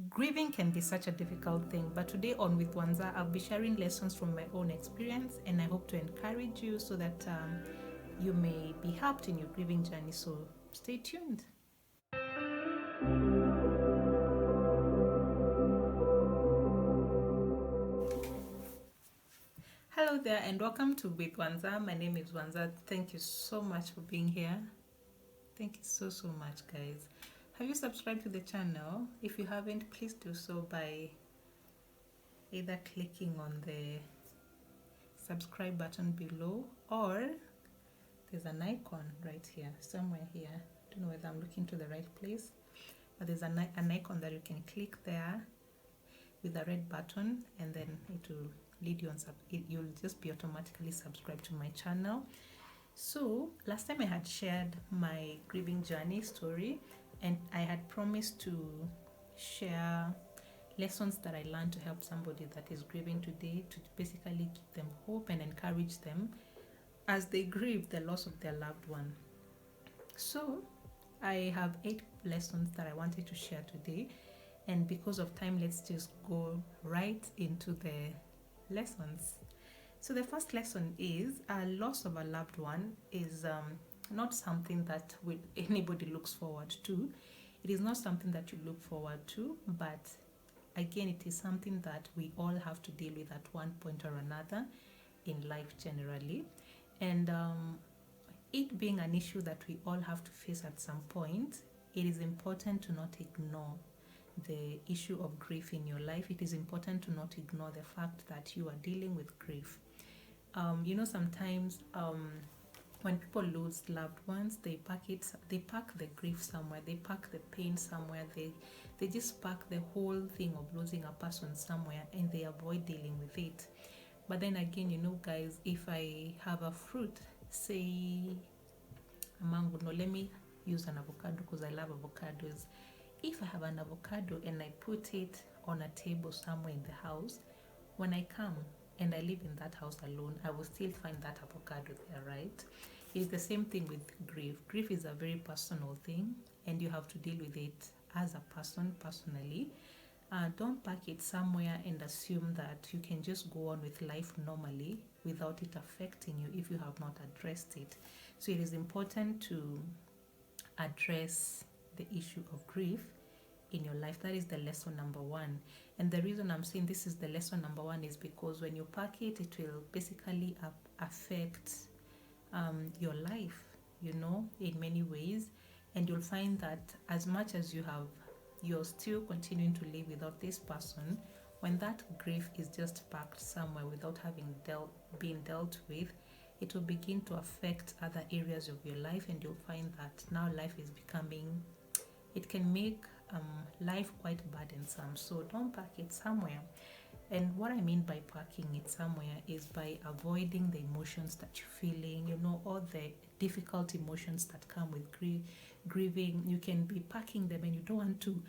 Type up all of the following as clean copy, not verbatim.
Grieving can be such a difficult thing, but today on With Wanza, I'll be sharing lessons from my own experience, and I hope to encourage you so that you may be helped in your grieving journey. So stay tuned. Hello there, and welcome to With Wanza. My name is Wanza. Thank you so much for being here. Thank you so much, guys. Have you subscribed to the channel? If you haven't, please do so by either clicking on the subscribe button below, or there's an icon right here, somewhere here. I don't know whether I'm looking to the right place, but there's an icon that you can click there with a red button, and then it will lead you on. You'll just be automatically subscribed to my channel. So last time I had shared my grieving journey story, and I had promised to share lessons that I learned to help somebody that is grieving today, to basically give them hope and encourage them as they grieve the loss of their loved one. So I have 8 lessons that I wanted to share today, and because of time, let's just go right into the lessons. So the first lesson is a loss of a loved one is not something that anybody looks forward to. It is not something that you look forward to, but again, it is something that we all have to deal with at one point or another in life generally. And it being an issue that we all have to face at some point, it is important to not ignore the issue of grief in your life. It is important to not ignore the fact that you are dealing with grief. Sometimes when people lose loved ones, they pack the grief somewhere, they pack the pain somewhere, they just pack the whole thing of losing a person somewhere, and they avoid dealing with it. But then again, guys, if I have a fruit, say a mango, no, let me use an avocado because I love avocados. If I have an avocado and I put it on a table somewhere in the house, when I come and I live in that house alone, I will still find that avocado there, right? It's the same thing with grief. Grief is a very personal thing, and you have to deal with it as a person, personally. Don't pack it somewhere and assume that you can just go on with life normally without it affecting you if you have not addressed it. So it is important to address the issue of grief in your life. That is the lesson number 1. And the reason I'm saying this is the lesson number 1 is because when you pack it, it will basically affect your life, in many ways. And you'll find that as much as you're still continuing to live without this person, when that grief is just packed somewhere without having been dealt with, it will begin to affect other areas of your life, and you'll find that now life is it can make life quite burdensome. So don't pack it somewhere. And what I mean by packing it somewhere is by avoiding the emotions that you're feeling, all the difficult emotions that come with grieving. You can be packing them and you don't want to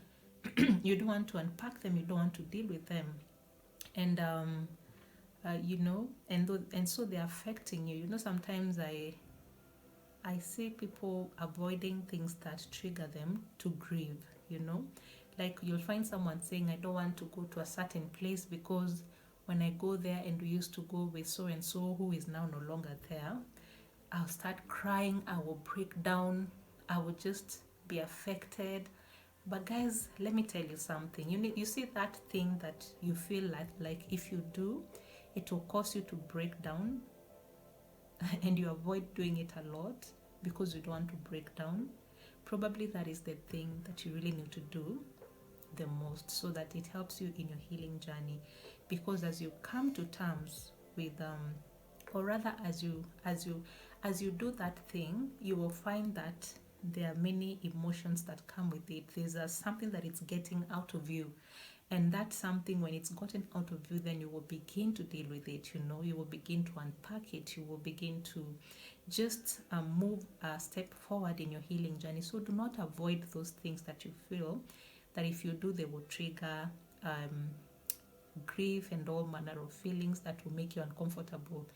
you don't want to unpack them, you don't want to deal with them. And and so they're affecting you. Sometimes I see people avoiding things that trigger them to grieve, Like you'll find someone saying, I don't want to go to a certain place because when I go there, and we used to go with so and so who is now no longer there, I'll start crying, I will break down, I will just be affected. But guys, let me tell you something. You see that thing that you feel like if you do, it will cause you to break down, and you avoid doing it a lot because you don't want to break down. Probably that is the thing that you really need to do the most, so that it helps you in your healing journey. Because as you come to terms with or rather as you do that thing, you will find that there are many emotions that come with it. There's something that it's getting out of you, and that something, when it's gotten out of you, then you will begin to deal with it. You will begin to unpack it. You will begin to just move a step forward in your healing journey. So do not avoid those things that you feel that if you do, they will trigger grief and all manner of feelings that will make you uncomfortable.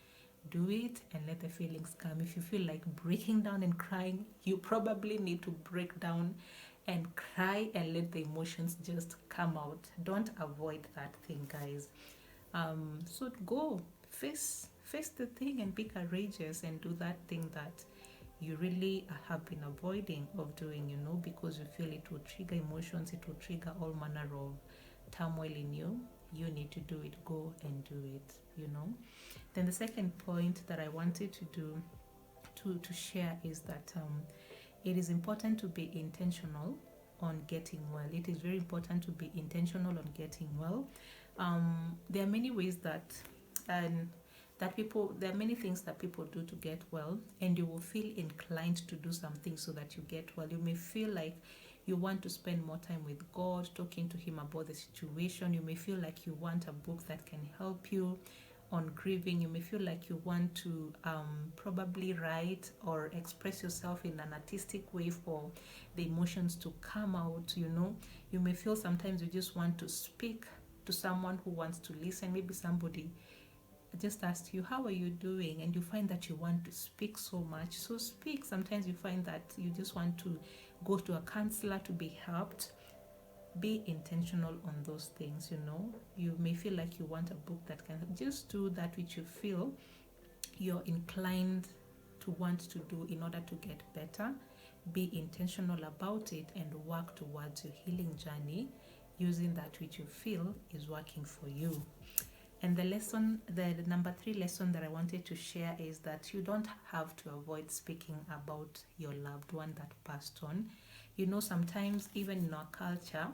Do it and let the feelings come. If you feel like breaking down and crying, you probably need to break down and cry and let the emotions just come out. Don't avoid that thing, guys. So go face the thing and be courageous and do that thing that you really have been avoiding of doing, because you feel it will trigger emotions, it will trigger all manner of turmoil in you. You need to do it. Go and do it. Then the second point that I wanted to do to share is that it is important to be intentional on getting well. It is very important to be intentional on getting well. There are many ways there are many things that people do to get well, and you will feel inclined to do something so that you get well. You may feel like you want to spend more time with God, talking to Him about the situation. You may feel like you want a book that can help you on grieving. You may feel like you want to probably write or express yourself in an artistic way for the emotions to come out. You may feel sometimes you just want to speak to someone who wants to listen. Maybe somebody just asked you, how are you doing? And you find that you want to speak so much. So speak. Sometimes you find that you just want to go to a counselor to be helped. Be intentional on those things. You may feel like you want a book that can just do that which you feel you're inclined to want to do in order to get better. Be intentional about it and work towards your healing journey using that which you feel is working for you. And the number 3 lesson that I wanted to share is that you don't have to avoid speaking about your loved one that passed on. Sometimes even in our culture,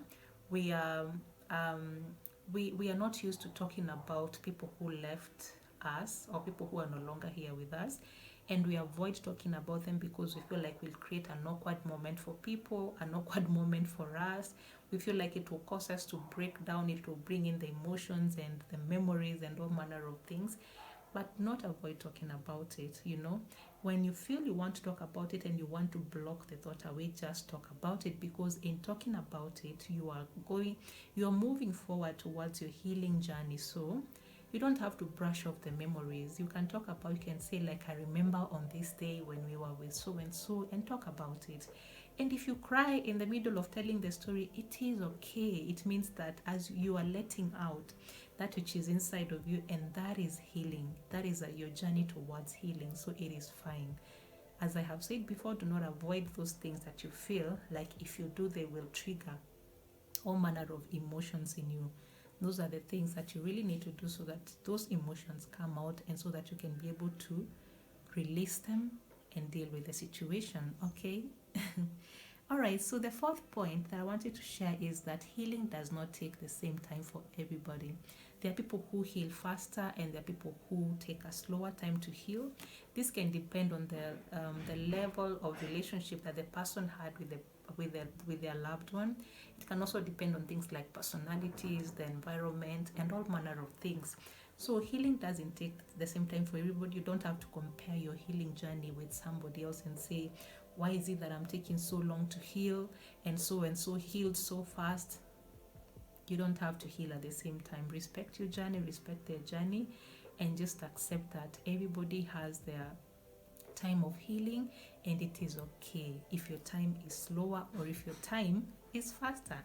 we are not used to talking about people who left us or people who are no longer here with us, and we avoid talking about them because we feel like we'll create an awkward moment for people, an awkward moment for us. We feel like it will cause us to break down, it will bring in the emotions and the memories and all manner of things, but not avoid talking about it. When you feel you want to talk about it and you want to block the thought away, just talk about it, because in talking about it, you are moving forward towards your healing journey. So you don't have to brush off the memories. You can talk about, you can say, like, I remember on this day when we were with so and so, and talk about it. And if you cry in the middle of telling the story, it is okay. It means that as you are letting out that which is inside of you, and that is healing. That is your journey towards healing. So it is fine. As I have said before, do not avoid those things that you feel like if you do, they will trigger all manner of emotions in you. Those are the things that you really need to do so that those emotions come out, and so that you can be able to release them and deal with the situation. Okay? All right, so the 4th point that I wanted to share is that healing does not take the same time for everybody. There are people who heal faster, and there are people who take a slower time to heal. This can depend on the level of relationship that the person had with their loved one. It can also depend on things like personalities, the environment, and all manner of things. So healing doesn't take the same time for everybody. You don't have to compare your healing journey with somebody else and say, why is it that I'm taking so long to heal and so healed so fast? You don't have to heal at the same time. Respect your journey, respect their journey, and just accept that everybody has their time of healing, and it is okay if your time is slower or if your time is faster.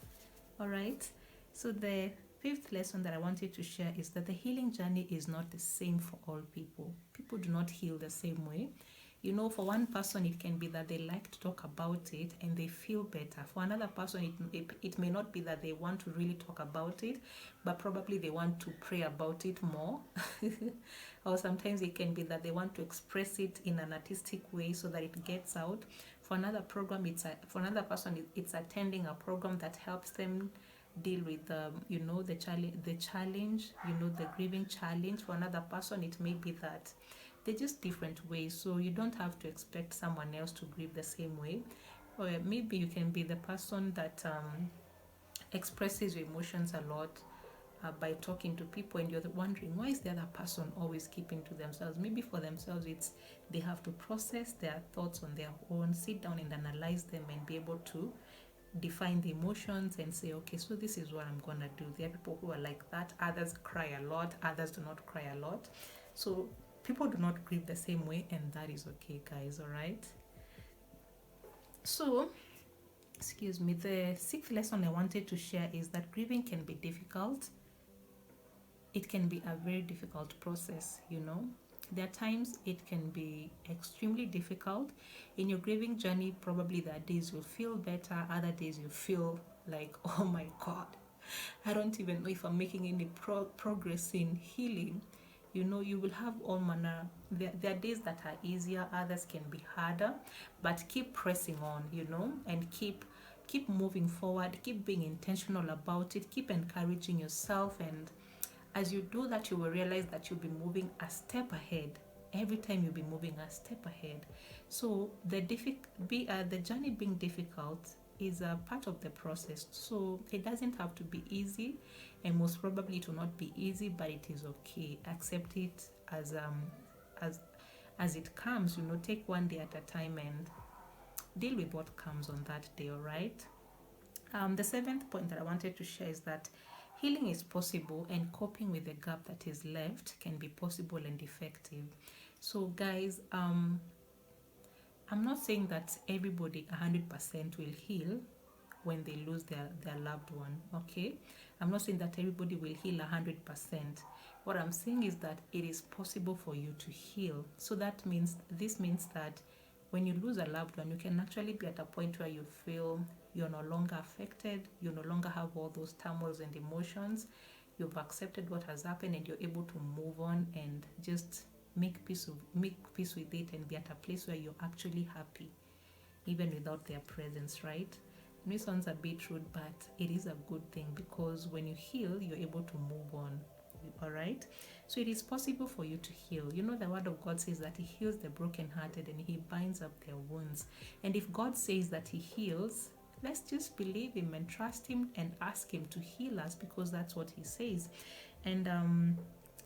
All right? So the 5th lesson that I wanted to share is that the healing journey is not the same for all people. People do not heal the same way. For one person, it can be that they like to talk about it and they feel better. For another person, it may not be that they want to really talk about it, but probably they want to pray about it more. Or sometimes it can be that they want to express it in an artistic way so that it gets out. For another person, it's attending a program that helps them deal with the challenge, the grieving challenge. For another person, it may be that they're just different ways. So you don't have to expect someone else to grieve the same way. Or maybe you can be the person that expresses your emotions a lot by talking to people, and you're wondering, why is the other person always keeping to themselves? Maybe for themselves, it's they have to process their thoughts on their own, sit down and analyze them, and be able to define the emotions and say, okay, so this is what I'm gonna do. There are people who are like that. Others cry a lot, others do not cry a lot. So people do not grieve the same way, and that is okay, guys. All right? So excuse me, the sixth lesson I wanted to share is that grieving can be difficult. It can be a very difficult process, you know. There are times it can be extremely difficult. In your grieving journey, probably there are days you feel better, other days you feel like, oh my God, I don't even know if I'm making any progress in healing. You know, you will have all manner. There are days that are easier, others can be harder, but keep pressing on, you know, and keep moving forward, keep being intentional about it, keep encouraging yourself, and as you do that, you will realize that you'll be moving a step ahead. Every time you'll be moving a step ahead. So the journey being difficult is a part of the process. So it doesn't have to be easy, and most probably it will not be easy, but it is okay. Accept it as as it comes. You know, take one day at a time and deal with what comes on that day. All right. The seventh point that I wanted to share is that healing is possible, and coping with the gap that is left can be possible and effective. So, guys, I'm not saying that everybody 100% will heal when they lose their loved one, okay? I'm not saying that everybody will heal 100%. What I'm saying is that it is possible for you to heal. So this means that when you lose a loved one, you can actually be at a point where you feel you're no longer affected, you no longer have all those turmoils and emotions. You've accepted what has happened, and you're able to move on and just make peace with it, and be at a place where you're actually happy even without their presence, right? And this sounds a bit rude, but it is a good thing, because when you heal, you're able to move on. All right, so it is possible for you to heal. You know, the word of God says that he heals the brokenhearted and he binds up their wounds. And if God says that he heals, let's just believe him and trust him and ask him to heal us, because that's what he says. And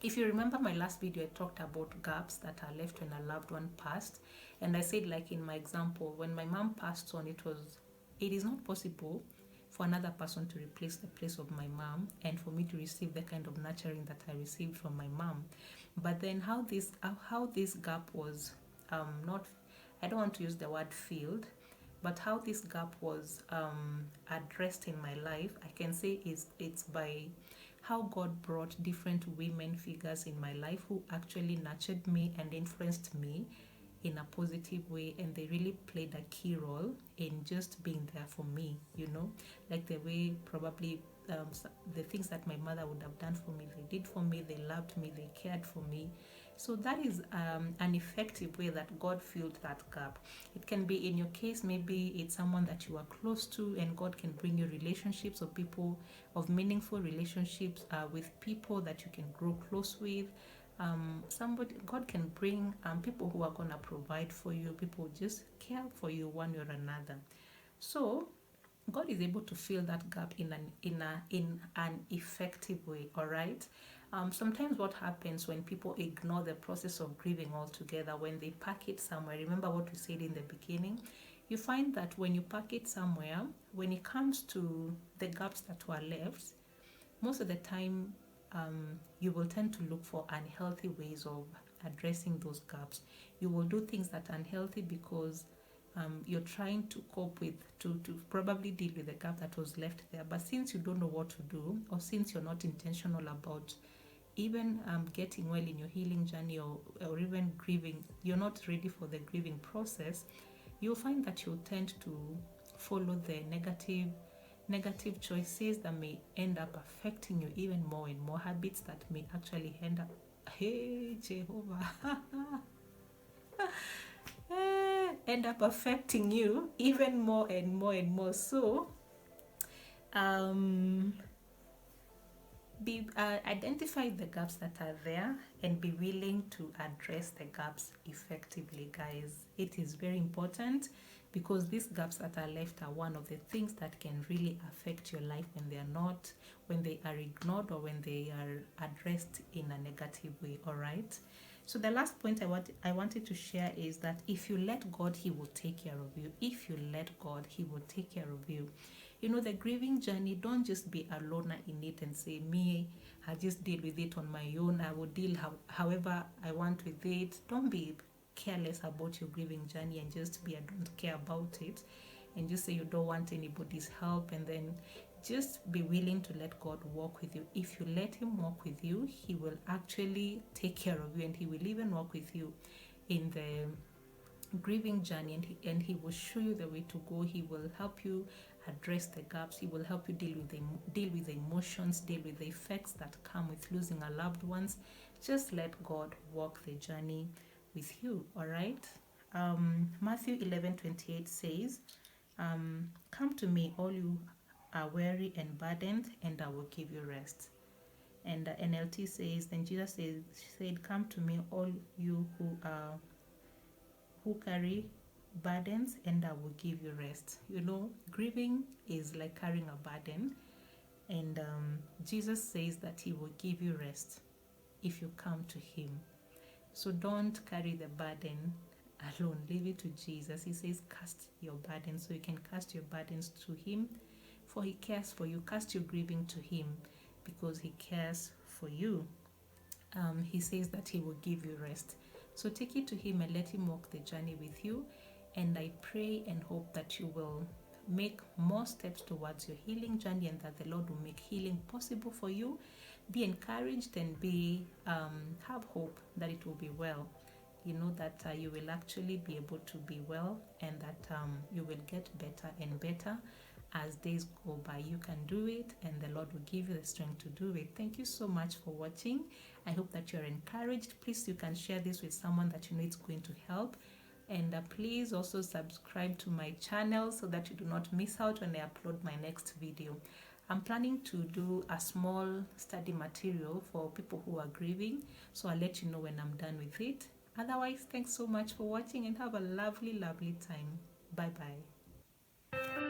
if you remember my last video, I talked about gaps that are left when a loved one passed. And I said, like in my example, when my mom passed on, it is not possible for another person to replace the place of my mom, and for me to receive the kind of nurturing that I received from my mom. But then how this gap was not, I don't want to use the word filled, but how this gap was addressed in my life, I can say it's by how God brought different women figures in my life who actually nurtured me and influenced me in a positive way, and they really played a key role in just being there for me, you know, like the way probably the things that my mother would have done for me, they did for me, they loved me, they cared for me. So that is an effective way that God filled that gap. It can be, in your case, maybe it's someone that you are close to, and God can bring you relationships of people, of meaningful relationships with people that you can grow close with. God can bring people who are going to provide for you, people who just care for you one way or another. So God is able to fill that gap in an effective way. All right. Sometimes what happens when people ignore the process of grieving altogether, when they pack it somewhere, remember what we said in the beginning, you find that when you pack it somewhere, when it comes to the gaps that were left, most of the time you will tend to look for unhealthy ways of addressing those gaps. You will do things that are unhealthy because you're trying to cope with, to probably deal with the gap that was left there. But since you don't know what to do, or since you're not intentional about even getting well in your healing journey, or even grieving, you're not ready for the grieving process, you'll find that you'll tend to follow the negative choices that may end up affecting you even more and more, habits that may actually end up, hey Jehovah, end up affecting you even more and more and more. So identify the gaps that are there and be willing to address the gaps effectively, guys. It is very important, because these gaps that are left are one of the things that can really affect your life when they are ignored, or when they are addressed in a negative way. All right. So the last point I wanted to share is that if you let God, he will take care of you. If you let God, he will take care of you. You know, the grieving journey, don't just be a loner in it and say, me, I just deal with it on my own. I will deal however I want with it. Don't be careless about your grieving journey and just be, I don't care about it. and just say you don't want anybody's help, and then just be willing to let God walk with you. If you let him walk with you, he will actually take care of you, and he will even walk with you in the grieving journey, and he will show you the way to go. He will help you address the gaps. He will help you deal with the emotions, deal with the effects that come with losing a loved ones. Just let God walk the journey with you. All right. Matthew 11:28 says, come to me, all you are weary and burdened, and I will give you rest. And the NLT says, then Jesus said, come to me, all you who carry burdens, and I will give you rest. You know, grieving is like carrying a burden, and Jesus says that he will give you rest if you come to him. So don't carry the burden alone. Leave it to Jesus. He says cast your burdens, so you can cast your burdens to him, for he cares for you. Cast your grieving to him because he cares for you. He says that he will give you rest. So take it to him and let him walk the journey with you. And I pray and hope that you will make more steps towards your healing journey, and that the Lord will make healing possible for you. Be encouraged and have hope that it will be well. You know that you will actually be able to be well, and that you will get better and better as days go by. You can do it, and the Lord will give you the strength to do it. Thank you so much for watching. I hope that you're encouraged. Please, you can share this with someone that you know it's going to help. And please also subscribe to my channel so that you do not miss out when I upload my next video. I'm planning to do a small study material for people who are grieving, so I'll let you know when I'm done with it. Otherwise, thanks so much for watching, and have a lovely time. Bye bye.